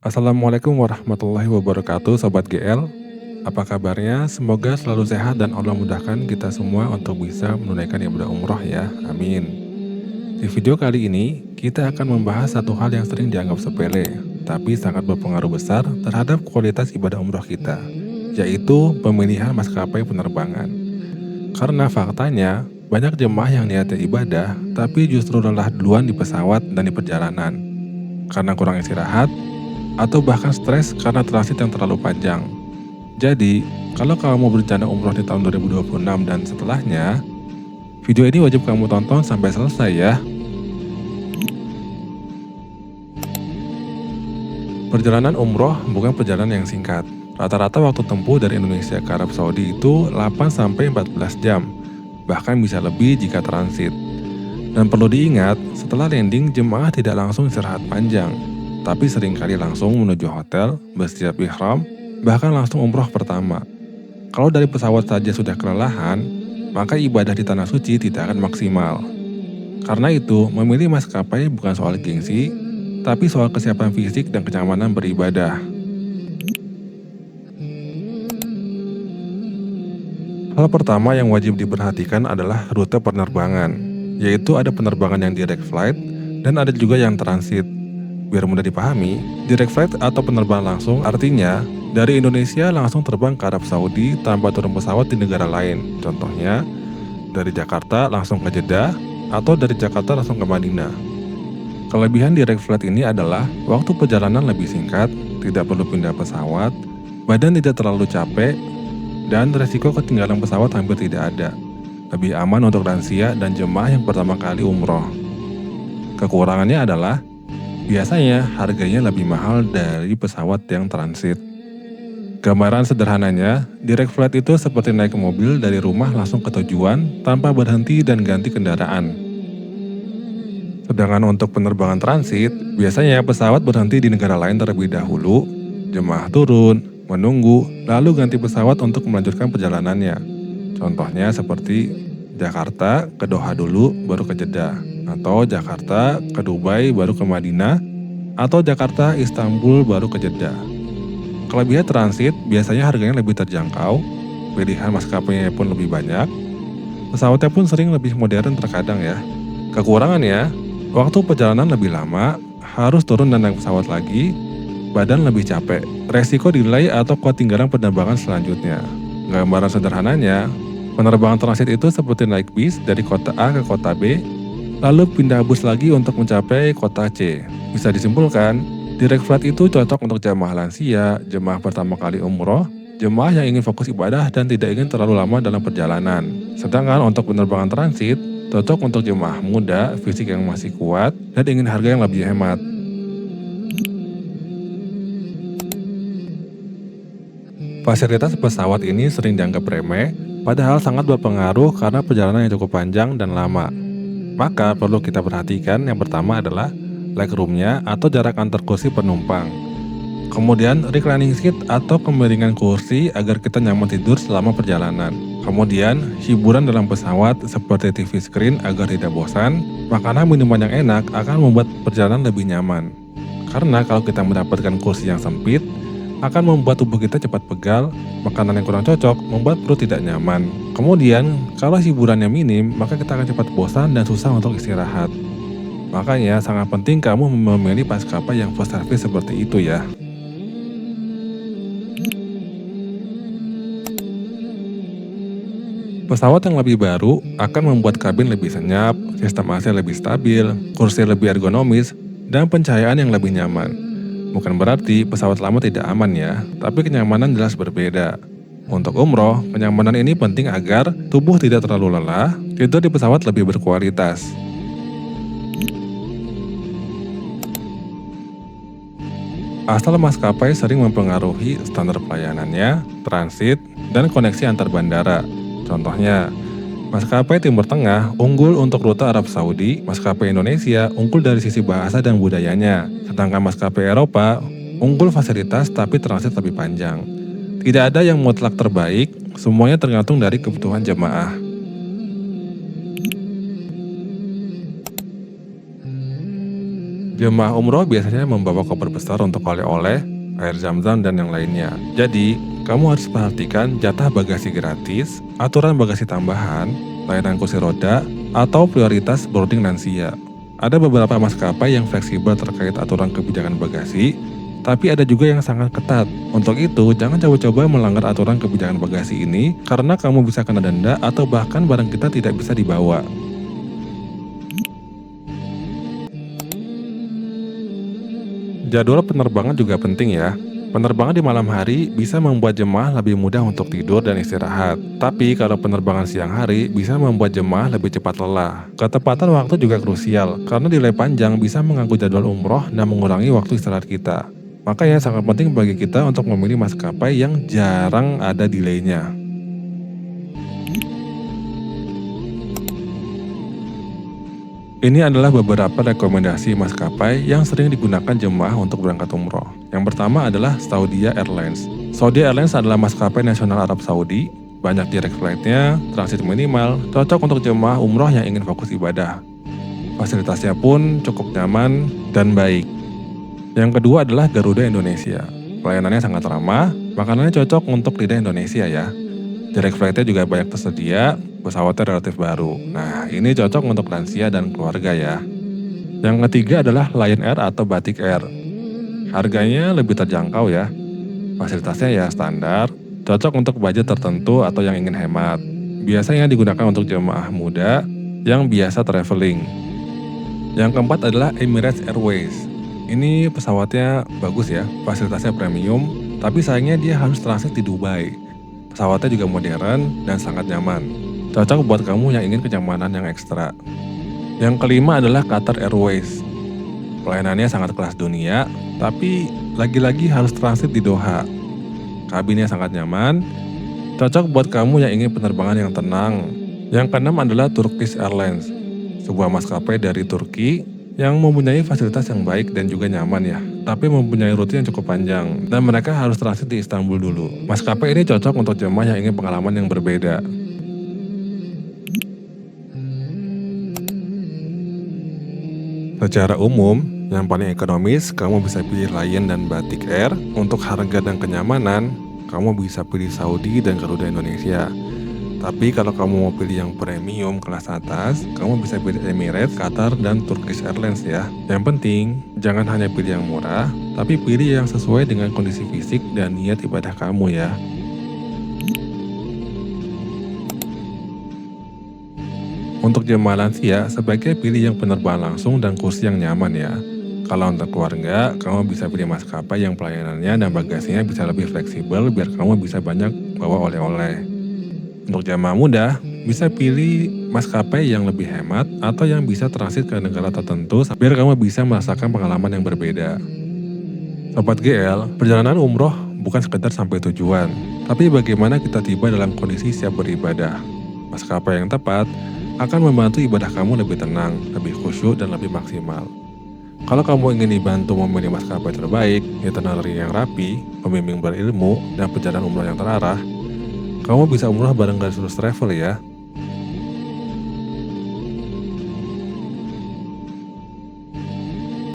Assalamualaikum warahmatullahi wabarakatuh Sobat GL. Apa kabarnya? Semoga selalu sehat dan Allah mudahkan kita semua untuk bisa menunaikan ibadah umroh ya, amin. Di video kali ini, kita akan membahas satu hal yang sering dianggap sepele, tapi sangat berpengaruh besar terhadap kualitas ibadah umroh kita, yaitu pemilihan maskapai penerbangan. Karena faktanya, banyak jemaah yang niatnya ibadah, tapi justru lelah duluan di pesawat dan di perjalanan. Karena kurang istirahat, atau bahkan stres karena transit yang terlalu panjang. Jadi, kalau kamu berencana umroh di tahun 2026 dan setelahnya, video ini wajib kamu tonton sampai selesai ya. Perjalanan umroh bukan perjalanan yang singkat. Rata-rata waktu tempuh dari Indonesia ke Arab Saudi itu 8-14 jam, bahkan bisa lebih jika transit. Dan perlu diingat, setelah landing jemaah tidak langsung istirahat panjang, tapi seringkali langsung menuju hotel, bersiap ihram, bahkan langsung umroh pertama. Kalau dari pesawat saja sudah kelelahan, maka ibadah di Tanah Suci tidak akan maksimal. Karena itu, memilih maskapai bukan soal gengsi, tapi soal kesiapan fisik dan kenyamanan beribadah. Hal pertama yang wajib diperhatikan adalah rute penerbangan, yaitu ada penerbangan yang direct flight dan ada juga yang transit. Biar mudah dipahami, direct flight atau penerbangan langsung artinya dari Indonesia langsung terbang ke Arab Saudi tanpa turun pesawat di negara lain. Contohnya, dari Jakarta langsung ke Jeddah atau dari Jakarta langsung ke Madinah. Kelebihan direct flight ini adalah waktu perjalanan lebih singkat, tidak perlu pindah pesawat, badan tidak terlalu capek, dan resiko ketinggalan pesawat hampir tidak ada. Lebih aman untuk lansia dan jemaah yang pertama kali umroh. Kekurangannya adalah biasanya harganya lebih mahal dari pesawat yang transit. Gambaran sederhananya, direct flight itu seperti naik mobil dari rumah langsung ke tujuan tanpa berhenti dan ganti kendaraan. Sedangkan untuk penerbangan transit, biasanya pesawat berhenti di negara lain terlebih dahulu, jemaah turun, menunggu, lalu ganti pesawat untuk melanjutkan perjalanannya. Contohnya seperti Jakarta ke Doha dulu, baru ke Jeddah, atau Jakarta ke Dubai, baru ke Madinah, atau Jakarta Istanbul, baru ke Jeddah. Kelebihan transit biasanya harganya lebih terjangkau, pilihan maskapainya pun lebih banyak, pesawatnya pun sering lebih modern terkadang ya. Kekurangannya, waktu perjalanan lebih lama, harus turun dan naik pesawat lagi, badan lebih capek, resiko delay atau ketinggalan penerbangan selanjutnya. Gambaran sederhananya, penerbangan transit itu seperti naik bis dari kota A ke kota B, lalu pindah bus lagi untuk mencapai kota C. Bisa disimpulkan, direct flight itu cocok untuk jemaah lansia, jemaah pertama kali umroh, jemaah yang ingin fokus ibadah dan tidak ingin terlalu lama dalam perjalanan. Sedangkan untuk penerbangan transit, cocok untuk jemaah muda, fisik yang masih kuat, dan ingin harga yang lebih hemat. Fasilitas pesawat ini sering dianggap remeh, padahal sangat berpengaruh karena perjalanan yang cukup panjang dan lama. Maka perlu kita perhatikan yang pertama adalah legroomnya atau jarak antar kursi penumpang. Kemudian reclining seat atau kemiringan kursi agar kita nyaman tidur selama perjalanan. Kemudian hiburan dalam pesawat seperti TV screen agar tidak bosan. Makanan minuman yang enak akan membuat perjalanan lebih nyaman. Karena kalau kita mendapatkan kursi yang sempit, akan membuat tubuh kita cepat pegal, makanan yang kurang cocok membuat perut tidak nyaman. Kemudian, kalau hiburannya minim, maka kita akan cepat bosan dan susah untuk istirahat. Makanya sangat penting kamu memilih maskapai yang full service seperti itu ya. Pesawat yang lebih baru akan membuat kabin lebih senyap, sistem AC lebih stabil, kursi lebih ergonomis, dan pencahayaan yang lebih nyaman. Bukan berarti pesawat lama tidak aman ya, tapi kenyamanan jelas berbeda. Untuk umroh, kenyamanan ini penting agar tubuh tidak terlalu lelah, tidur di pesawat lebih berkualitas. Asal maskapai sering mempengaruhi standar pelayanannya, transit, dan koneksi antar bandara. Contohnya, maskapai Timur Tengah unggul untuk rute Arab Saudi, maskapai Indonesia unggul dari sisi bahasa dan budayanya, sedangkan maskapai Eropa unggul fasilitas tapi transit lebih panjang. Tidak ada yang mutlak terbaik, semuanya tergantung dari kebutuhan jemaah. Jemaah umroh biasanya membawa koper besar untuk oleh-oleh, air zam-zam, dan yang lainnya. Jadi, kamu harus perhatikan jatah bagasi gratis, aturan bagasi tambahan, layanan kursi roda, atau prioritas boarding lansia. Ada beberapa maskapai yang fleksibel terkait aturan kebijakan bagasi, tapi ada juga yang sangat ketat. Untuk itu, jangan coba-coba melanggar aturan kebijakan bagasi ini karena kamu bisa kena denda atau bahkan barang kita tidak bisa dibawa. Jadwal penerbangan juga penting ya. Penerbangan di malam hari bisa membuat jemaah lebih mudah untuk tidur dan istirahat. Tapi kalau penerbangan siang hari bisa membuat jemaah lebih cepat lelah. Ketepatan waktu juga krusial karena delay panjang bisa mengganggu jadwal umroh dan mengurangi waktu istirahat kita. Makanya sangat penting bagi kita untuk memilih maskapai yang jarang ada delaynya. Ini adalah beberapa rekomendasi maskapai yang sering digunakan jemaah untuk berangkat umroh. Yang pertama adalah Saudia Airlines. Saudi Airlines adalah maskapai nasional Arab Saudi, banyak direct flight-nya, transit minimal, cocok untuk jemaah umroh yang ingin fokus ibadah. Fasilitasnya pun cukup nyaman dan baik. Yang kedua adalah Garuda Indonesia. Pelayanannya sangat ramah, makanannya cocok untuk lidah Indonesia ya. Direct flight-nya juga banyak tersedia, pesawatnya relatif baru. Nah, ini cocok untuk lansia dan keluarga ya. Yang ketiga adalah Lion Air atau Batik Air. Harganya lebih terjangkau ya. Fasilitasnya ya standar, cocok untuk budget tertentu atau yang ingin hemat. Biasanya digunakan untuk jemaah muda yang biasa traveling. Yang keempat adalah Emirates Airways. Ini pesawatnya bagus ya, fasilitasnya premium, tapi sayangnya dia harus transit di Dubai. Pesawatnya juga modern dan sangat nyaman. Cocok buat kamu yang ingin kenyamanan yang ekstra. Yang kelima adalah Qatar Airways. Pelayanannya sangat kelas dunia, tapi lagi-lagi harus transit di Doha. Kabinnya sangat nyaman, cocok buat kamu yang ingin penerbangan yang tenang. Yang keenam adalah Turkish Airlines, sebuah maskapai dari Turki yang mempunyai fasilitas yang baik dan juga nyaman ya, tapi mempunyai rute yang cukup panjang, dan mereka harus transit di Istanbul dulu. Maskapai ini cocok untuk jemaah yang ingin pengalaman yang berbeda. Secara umum, yang paling ekonomis, kamu bisa pilih Lion dan Batik Air. Untuk harga dan kenyamanan, kamu bisa pilih Saudi dan Garuda Indonesia. Tapi kalau kamu mau pilih yang premium kelas atas, kamu bisa pilih Emirates, Qatar, dan Turkish Airlines ya. Yang penting, jangan hanya pilih yang murah, tapi pilih yang sesuai dengan kondisi fisik dan niat ibadah kamu ya. Untuk jemaah lansia, sebaiknya pilih yang penerbangan langsung dan kursi yang nyaman ya. Kalau untuk keluarga, kamu bisa pilih maskapai yang pelayanannya dan bagasinya bisa lebih fleksibel biar kamu bisa banyak bawa oleh-oleh. Untuk jamaah muda, bisa pilih maskapai yang lebih hemat atau yang bisa transit ke negara tertentu biar kamu bisa merasakan pengalaman yang berbeda. Sobat GL, perjalanan umroh bukan sekedar sampai tujuan, tapi bagaimana kita tiba dalam kondisi siap beribadah. Maskapai yang tepat akan membantu ibadah kamu lebih tenang, lebih khusyuk, dan lebih maksimal. Kalau kamu ingin dibantu memilih maskapai terbaik, itinerary yang rapi, pembimbing berilmu, dan perjalanan umroh yang terarah, kamu bisa umroh bareng Garuda Travel ya.